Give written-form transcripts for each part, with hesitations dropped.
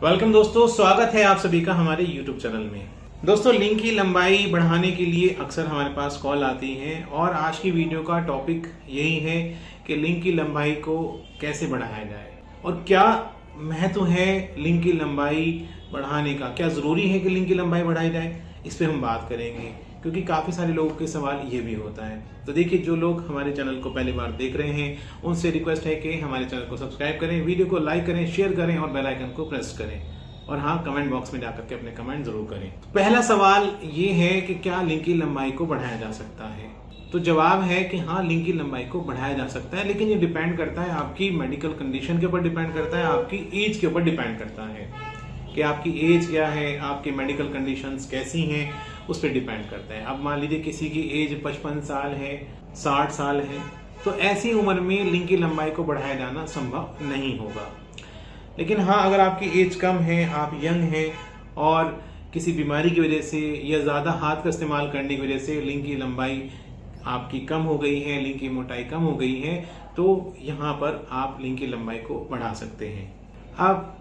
Welcome दोस्तों, स्वागत है आप सभी का हमारे YouTube चैनल में। दोस्तों, लिंक की लंबाई बढ़ाने के लिए अक्सर हमारे पास कॉल आती है और आज की वीडियो का टॉपिक यही है कि लिंक की लंबाई को कैसे बढ़ाया जाए और क्या महत्व है लिंक की लंबाई बढ़ाने का। क्या जरूरी है कि लिंक की लंबाई बढ़ाई जाए, इस पे हम बात करेंगे क्योंकि काफी सारे लोगों के सवाल ये भी होता है। तो देखिए, जो लोग हमारे चैनल को पहली बार देख रहे हैं उनसे रिक्वेस्ट है कि हमारे चैनल को सब्सक्राइब करें, वीडियो को लाइक करें, शेयर करें और बेल आइकन को प्रेस करें और हाँ, कमेंट बॉक्स में जाकर के अपने कमेंट जरूर करें। पहला सवाल ये है कि क्या लिंक की लंबाई को बढ़ाया जा सकता है। तो जवाब है कि हाँ, लिंक की लंबाई को बढ़ाया जा सकता है, लेकिन ये डिपेंड करता है आपकी मेडिकल कंडीशन के ऊपर, डिपेंड करता है आपकी एज के ऊपर, डिपेंड करता है कि आपकी एज क्या है, आपकी मेडिकल कंडीशंस कैसी हैं, उस पर डिपेंड करता है। अब मान लीजिए किसी की एज 55 साल है, 60 साल है, तो ऐसी उम्र में लिंक की लंबाई को बढ़ाया जाना संभव नहीं होगा। लेकिन हाँ, अगर आपकी एज कम है, आप यंग हैं और किसी बीमारी की वजह से या ज़्यादा हाथ का इस्तेमाल करने की वजह से लिंक की लंबाई आपकी कम हो गई है, लिंक की मोटाई कम हो गई है, तो यहाँ पर आप लिंक की लंबाई को बढ़ा सकते हैं। अब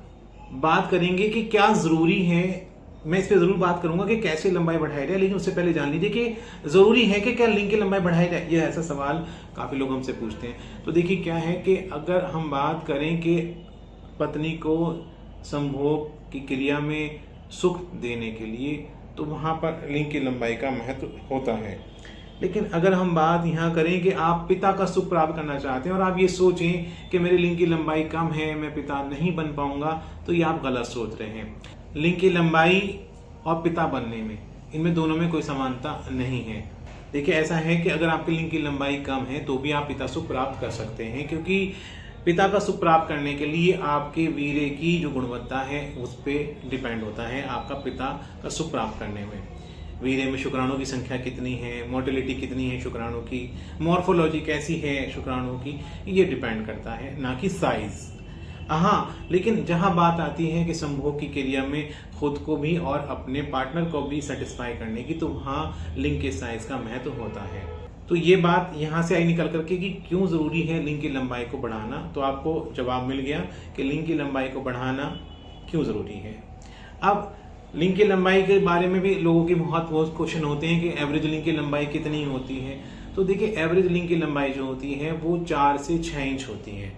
बात करेंगे कि क्या जरूरी है। मैं इस पे जरूर बात करूंगा कि कैसे लंबाई बढ़ाई जाए, लेकिन उससे पहले जान लीजिए कि जरूरी है कि क्या लिंक की लंबाई बढ़ाई जाए। ये ऐसा सवाल काफी लोग हमसे पूछते हैं। तो देखिए, क्या है कि अगर हम बात करें कि पत्नी को संभोग की क्रिया में सुख देने के लिए, तो वहां पर लिंक की लंबाई का महत्व होता है। लेकिन अगर हम बात यहाँ करें कि आप पिता का सुख प्राप्त करना चाहते हैं और आप ये सोचें कि मेरी लिंक की लंबाई कम है, मैं पिता नहीं बन पाऊंगा, तो ये आप गलत सोच रहे हैं। लिंक की लंबाई और पिता बनने में, इनमें दोनों में कोई समानता नहीं है। देखिए, ऐसा है कि अगर आपकी लिंक की लंबाई कम है तो भी आप पिता सुख प्राप्त कर सकते हैं, क्योंकि पिता का सुख प्राप्त करने के लिए आपके वीर्य की जो गुणवत्ता है उस पर डिपेंड होता है आपका पिता का सुख प्राप्त करने में। वीर्य में शुक्राणु की संख्या कितनी है, मोटिलिटी कितनी है शुक्राणु की, मॉर्फोलॉजी कैसी है शुक्राणु की, ये डिपेंड करता है, ना कि साइज। हाँ, लेकिन जहां बात आती है कि संभोग की क्रिया में खुद को भी और अपने पार्टनर को भी सेटिस्फाई करने की, तो वहां लिंक के साइज का महत्व होता है। तो ये बात यहां से आई निकल करके कि क्यों जरूरी है लिंक की लंबाई को बढ़ाना, तो आपको जवाब मिल गया कि लिंक की लंबाई को बढ़ाना क्यों जरूरी है। अब लिंक की लंबाई के बारे में भी लोगों के बहुत क्वेश्चन होते हैं कि एवरेज लिंक की लंबाई कितनी होती है। तो देखिए, एवरेज लिंक की लंबाई जो होती है वो 4 से 6 इंच होती है।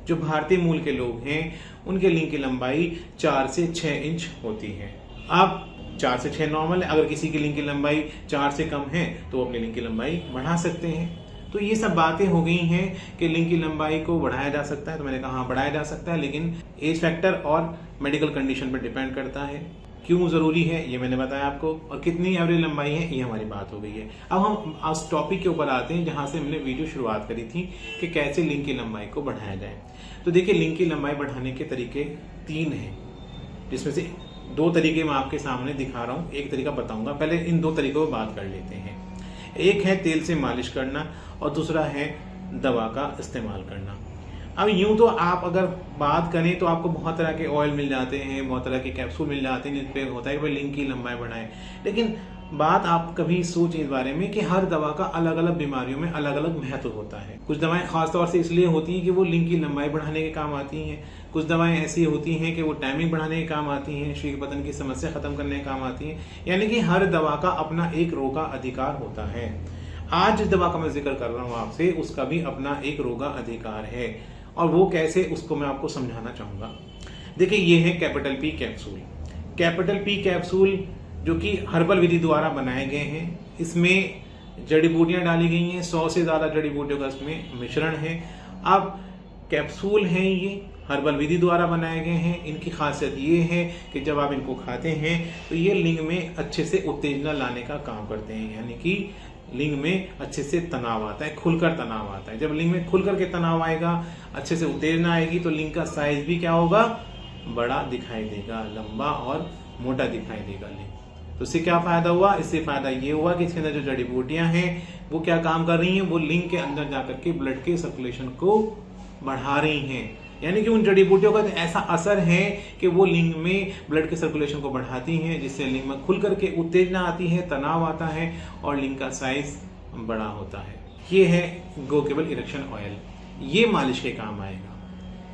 जो भारतीय मूल के लोग हैं उनके लिंक की लंबाई 4 से 6 इंच होती है। अब 4 से 6 नॉर्मल है। अगर किसी की लिंक की लंबाई 4 से कम है तो अपनी लिंक की लंबाई बढ़ा सकते हैं। तो ये सब बातें हो गई हैं कि लिंक की लंबाई को बढ़ाया जा सकता है। तो मैंने कहा हाँ, बढ़ाया जा सकता है, लेकिन एज फैक्टर और मेडिकल कंडीशन पर डिपेंड करता है। क्यों जरूरी है ये मैंने बताया आपको, और कितनी एवरेज लंबाई है ये हमारी बात हो गई है। अब हम उस टॉपिक के ऊपर आते हैं जहां से हमने वीडियो शुरुआत करी थी कि कैसे लिंक की लंबाई को बढ़ाया जाए। तो देखिए, लिंक की लंबाई बढ़ाने के तरीके 3 हैं, जिसमें से 2 तरीके मैं आपके सामने दिखा रहा हूं, एक तरीका बताऊंगा। पहले इन 2 तरीकों पर बात कर लेते हैं। एक है तेल से मालिश करना और दूसरा है दवा का इस्तेमाल करना। अब यूं तो आप अगर बात करें तो आपको बहुत तरह के ऑयल मिल जाते हैं, बहुत तरह के कैप्सूल मिल जाते हैं जिन पे होता है कि भाई लिंक की लंबाई बढ़ाएं। लेकिन बात आप कभी सोचें इस बारे में कि हर दवा का अलग अलग बीमारियों में अलग अलग महत्व होता है। कुछ दवाएं खासतौर से इसलिए होती हैं कि वो लिंक की लंबाई बढ़ाने के काम आती हैं, कुछ दवाएं ऐसी होती हैं कि वो टाइमिंग बढ़ाने के काम आती हैं, शीघ्रपतन की समस्या खत्म करने के काम आती हैं। यानी कि हर दवा का अपना एक रोगा अधिकार होता है। आज जिस दवा का मैं जिक्र कर रहा हूँ आपसे, उसका भी अपना एक रोगा अधिकार है, और वो कैसे, उसको मैं आपको समझाना चाहूंगा। देखिए, ये है capital P capsule. Capital P capsule जो कि हर्बल विधि द्वारा बनाए गए हैं, इसमें जड़ी बूटियां डाली गई हैं, 100 से ज्यादा जड़ी बूटियों का इसमें मिश्रण है। अब कैप्सूल हैं, ये हर्बल विधि द्वारा बनाए गए हैं। इनकी खासियत ये है कि जब आप इनको खाते हैं तो ये लिंग में अच्छे से उत्तेजना लाने का काम करते हैं, यानी कि लिंग में अच्छे से तनाव आता है, खुलकर तनाव आता है। जब लिंग में खुलकर के तनाव आएगा, अच्छे से उत्तेजना आएगी, तो लिंग का साइज भी क्या होगा, बड़ा दिखाई देगा, लंबा और मोटा दिखाई देगा लिंग। तो इससे क्या फायदा हुआ, इससे फायदा ये हुआ कि इसके अंदर जो जड़ी बूटियां हैं वो क्या काम कर रही हैं, वो लिंग के अंदर जाकर के ब्लड के सर्कुलेशन को बढ़ा रही हैं। यानी कि उन जड़ी बूटियों का ऐसा असर है कि वो लिंग में ब्लड के सर्कुलेशन को बढ़ाती हैं, जिससे लिंग में खुल करके उत्तेजना आती है, तनाव आता है और लिंग का साइज बड़ा होता है। ये है गो केबल इरेक्शन ऑयल, ये मालिश के काम आएगा।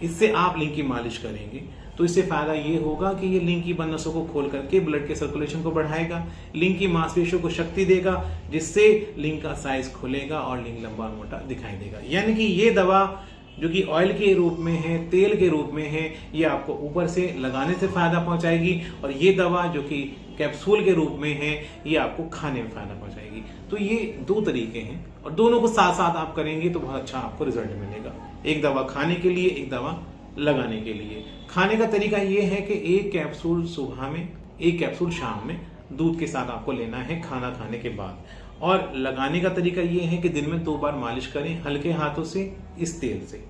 इससे आप लिंग की मालिश करेंगे तो इससे फायदा ये होगा कि ये लिंग की बंद नसों को खोल करके ब्लड के सर्कुलेशन को बढ़ाएगा, लिंग की मांसपेशियों को शक्ति देगा, जिससे लिंग का साइज खुलेगा और लिंग लंबा और मोटा दिखाई देगा। यानी कि ये दवा जो कि ऑयल के रूप में है, तेल के रूप में है, ये आपको ऊपर से लगाने से फायदा पहुंचाएगी, और ये दवा जो कि कैप्सूल के रूप में है ये आपको खाने में फायदा पहुंचाएगी। तो ये दो तरीके हैं और दोनों को साथ साथ आप करेंगे तो बहुत अच्छा आपको रिजल्ट मिलेगा। एक दवा खाने के लिए, एक दवा लगाने के लिए। खाने का तरीका ये है कि एक कैप्सूल सुबह में, एक कैप्सूल शाम में दूध के साथ आपको लेना है खाना खाने के बाद। और लगाने का तरीका ये है कि दिन में 2 बार मालिश करें हल्के हाथों से इस तेल से।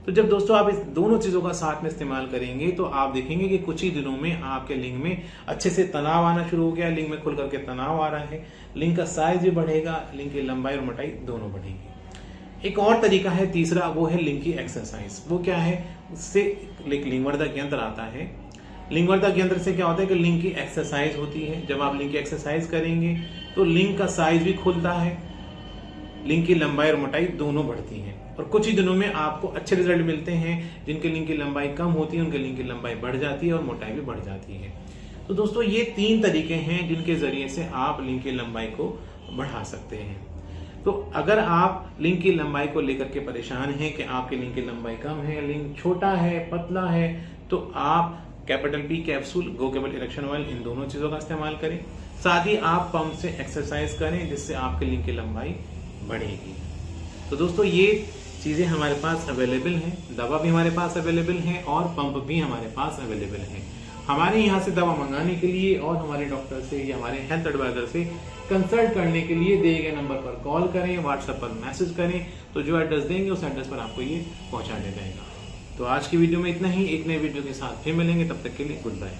तो जब दोस्तों आप इस दोनों चीजों का साथ में इस्तेमाल करेंगे तो आप देखेंगे कि कुछ ही दिनों में आपके लिंग में अच्छे से तनाव आना शुरू हो गया, लिंग में खुल करके तनाव आ रहा है, लिंग का साइज भी बढ़ेगा, लिंग की लंबाई और मोटाई दोनों बढ़ेगी। एक और तरीका है तीसरा, वो है लिंग की एक्सरसाइज। वो क्या है, उससे लिंगवर्धक यंत्र आता है। लिंगवर्धक यंत्र से क्या होता है कि लिंग की एक्सरसाइज होती है। जब आप लिंग की एक्सरसाइज करेंगे तो लिंग का साइज भी खुलता है, लिंग की लंबाई और मोटाई दोनों बढ़ती है, और कुछ ही दिनों में आपको अच्छे रिजल्ट मिलते हैं। जिनके लिंग की लंबाई कम होती है उनके लिंग की लंबाई बढ़ जाती है और मोटाई भी बढ़ जाती है। तो दोस्तों ये 3 तरीके हैं जिनके जरिए से आप लिंग की लंबाई को बढ़ा सकते हैं। तो अगर आप लिंग की लंबाई को लेकर के परेशान हैं कि आपके लिंग की लंबाई कम है, लिंग छोटा है, पतला है, तो आप कैपिटल P कैप्सूल, गो केबल इरेक्शन ऑयल, इन दोनों चीजों का इस्तेमाल करें। साथ ही आप पंप से एक्सरसाइज करें जिससे आपके लिंग की लंबाई बढ़ेगी। तो दोस्तों ये चीजें हमारे पास अवेलेबल हैं, दवा भी हमारे पास अवेलेबल है और पंप भी हमारे पास अवेलेबल है। हमारे यहाँ से दवा मंगाने के लिए और हमारे डॉक्टर से या हमारे हेल्थ एडवाइजर से कंसल्ट करने के लिए दिए गए नंबर पर कॉल करें, व्हाट्सएप पर मैसेज करें, तो जो एड्रेस देंगे उस एड्रेस पर आपको ये पहुंचा दिया जाएगा। तो आज की वीडियो में इतना ही, एक नए वीडियो के साथ फिर मिलेंगे, तब तक के लिए गुड बाय।